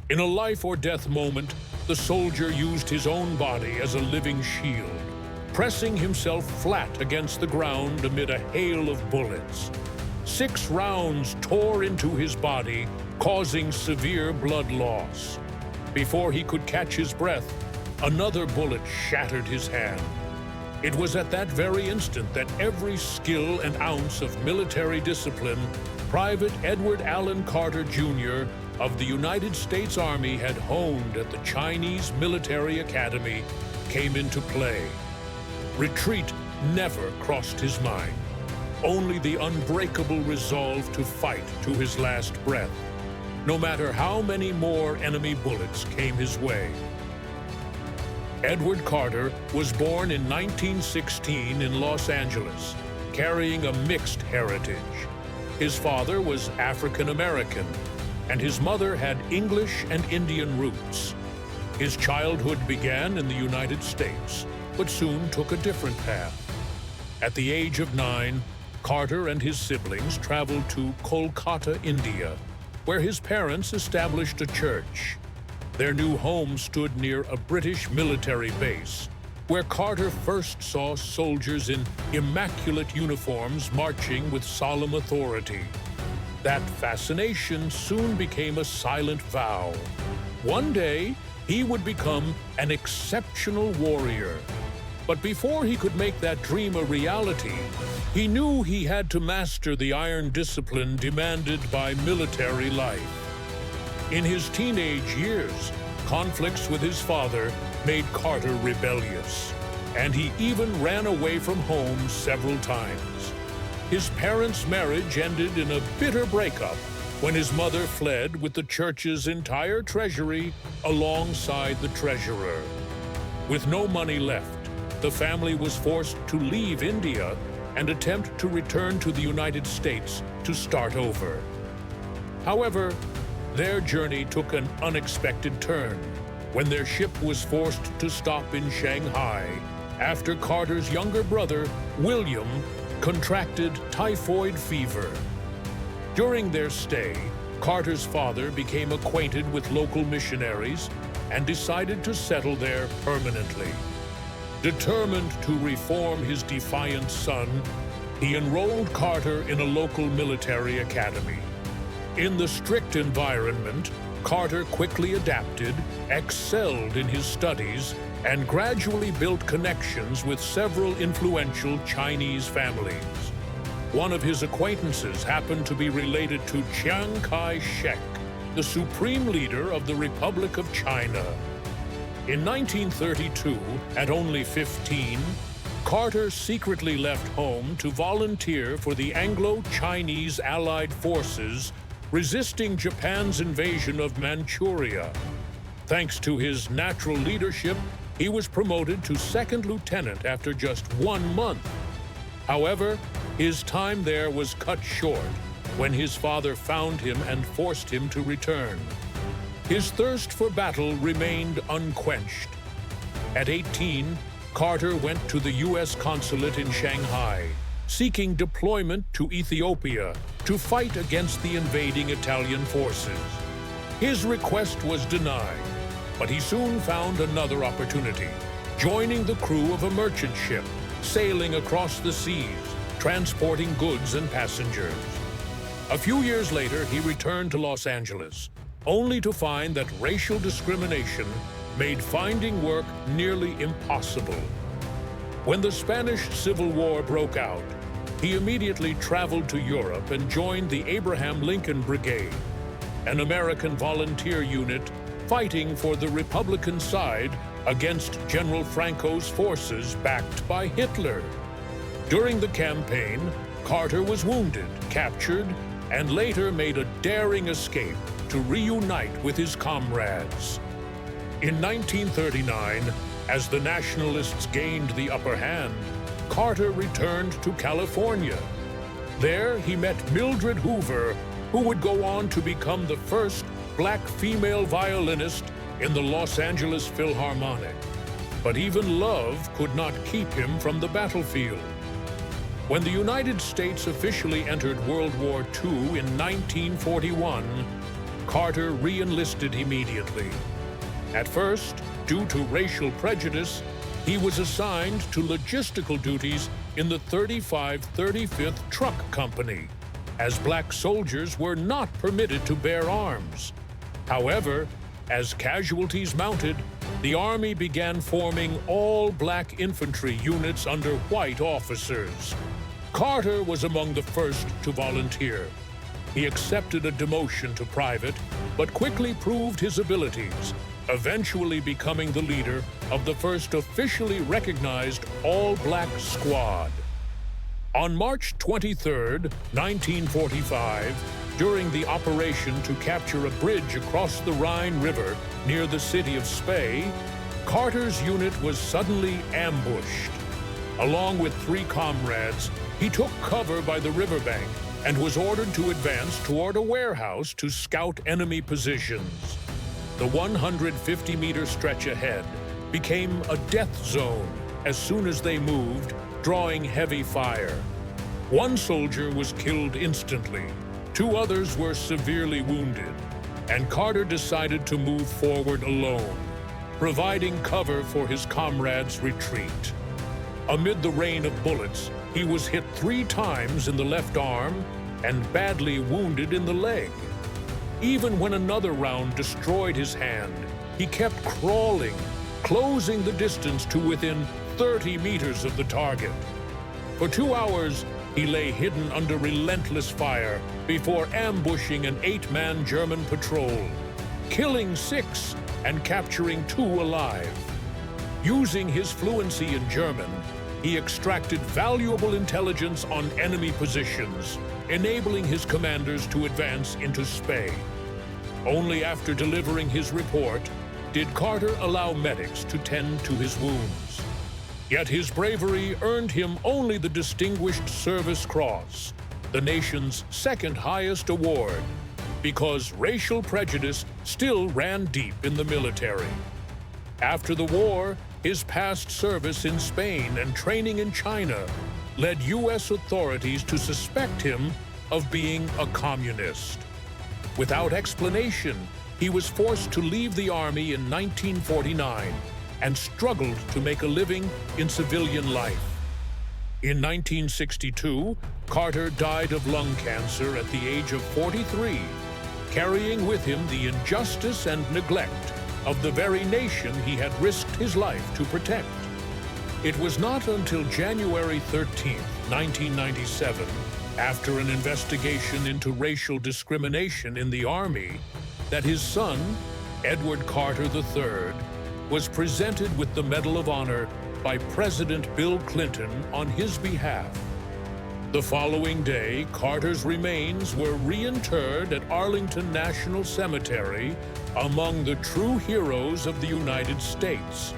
In a life-or-death moment, the soldier used his own body as a living shield, pressing himself flat against the ground amid a hail of bullets. 6 rounds tore into his body, causing severe blood loss. Before he could catch his breath, another bullet shattered his hand. It was at that very instant that every skill and ounce of military discipline Private Edward Allen Carter, Jr. of the United States Army had honed at the Chinese Military Academy came into play. Retreat never crossed his mind, only the unbreakable resolve to fight to his last breath, no matter how many more enemy bullets came his way. Edward Carter was born in 1916 in Los Angeles, carrying a mixed heritage. His father was African American, and his mother had English and Indian roots. His childhood began in the United States, but soon took a different path. At the age of 9, Carter and his siblings traveled to Kolkata, India, where his parents established a church. Their new home stood near a British military base, where Carter first saw soldiers in immaculate uniforms marching with solemn authority. That fascination soon became a silent vow. One day, he would become an exceptional warrior. But before he could make that dream a reality, he knew he had to master the iron discipline demanded by military life. In his teenage years, conflicts with his father made Carter rebellious, and he even ran away from home several times. His parents' marriage ended in a bitter breakup when his mother fled with the church's entire treasury alongside the treasurer. With no money left, the family was forced to leave India and attempt to return to the United States to start over. However, their journey took an unexpected turn when their ship was forced to stop in Shanghai after Carter's younger brother, William, contracted typhoid fever. During their stay, Carter's father became acquainted with local missionaries and decided to settle there permanently. Determined to reform his defiant son, he enrolled Carter in a local military academy. In the strict environment, Carter quickly adapted, excelled in his studies, and gradually built connections with several influential Chinese families. One of his acquaintances happened to be related to Chiang Kai-shek, the supreme leader of the Republic of China. In 1932, at only 15, Carter secretly left home to volunteer for the Anglo-Chinese Allied forces resisting Japan's invasion of Manchuria. Thanks to his natural leadership, he was promoted to second lieutenant after just 1 month. However, his time there was cut short when his father found him and forced him to return. His thirst for battle remained unquenched. At 18, Carter went to the U.S. consulate in Shanghai, seeking deployment to Ethiopia to fight against the invading Italian forces. His request was denied, but he soon found another opportunity, joining the crew of a merchant ship, sailing across the seas, transporting goods and passengers. A few years later, he returned to Los Angeles, only to find that racial discrimination made finding work nearly impossible. When the Spanish Civil War broke out, he immediately traveled to Europe and joined the Abraham Lincoln Brigade, an American volunteer unit fighting for the Republican side against General Franco's forces backed by Hitler. During the campaign, Carter was wounded, captured, and later made a daring escape to reunite with his comrades. In 1939, as the Nationalists gained the upper hand, Carter returned to California. There, he met Mildred Hoover, who would go on to become the first black female violinist in the Los Angeles Philharmonic. But even love could not keep him from the battlefield. When the United States officially entered World War II in 1941, Carter re-enlisted immediately. At first, due to racial prejudice, he was assigned to logistical duties in the 35th Truck Company, as black soldiers were not permitted to bear arms. However, as casualties mounted, the Army began forming all-black infantry units under white officers. Carter was among the first to volunteer. He accepted a demotion to private, but quickly proved his abilities, eventually becoming the leader of the first officially recognized all-black squad. On March 23, 1945, during the operation to capture a bridge across the Rhine River near the city of Spey, Carter's unit was suddenly ambushed. Along with 3 comrades, he took cover by the riverbank and was ordered to advance toward a warehouse to scout enemy positions. The 150-meter stretch ahead became a death zone as soon as they moved, drawing heavy fire. 1 soldier was killed instantly, 2 others were severely wounded, and Carter decided to move forward alone, providing cover for his comrades' retreat. Amid the rain of bullets, he was hit 3 times in the left arm and badly wounded in the leg. Even when another round destroyed his hand, he kept crawling, closing the distance to within 30 meters of the target. For 2 hours, he lay hidden under relentless fire before ambushing an 8-man German patrol, killing 6 and capturing 2 alive. Using his fluency in German, he extracted valuable intelligence on enemy positions, enabling his commanders to advance into Spey. Only after delivering his report did Carter allow medics to tend to his wounds. Yet his bravery earned him only the Distinguished Service Cross, the nation's 2nd highest award, because racial prejudice still ran deep in the military. After the war, his past service in Spain and training in China led U.S. authorities to suspect him of being a communist. Without explanation, he was forced to leave the Army in 1949 and struggled to make a living in civilian life. In 1962, Carter died of lung cancer at the age of 43, carrying with him the injustice and neglect of the very nation he had risked his life to protect. It was not until January 13, 1997, after an investigation into racial discrimination in the Army, that his son, Edward Carter III, was presented with the Medal of Honor by President Bill Clinton on his behalf. The following day, Carter's remains were reinterred at Arlington National Cemetery among the true heroes of the United States.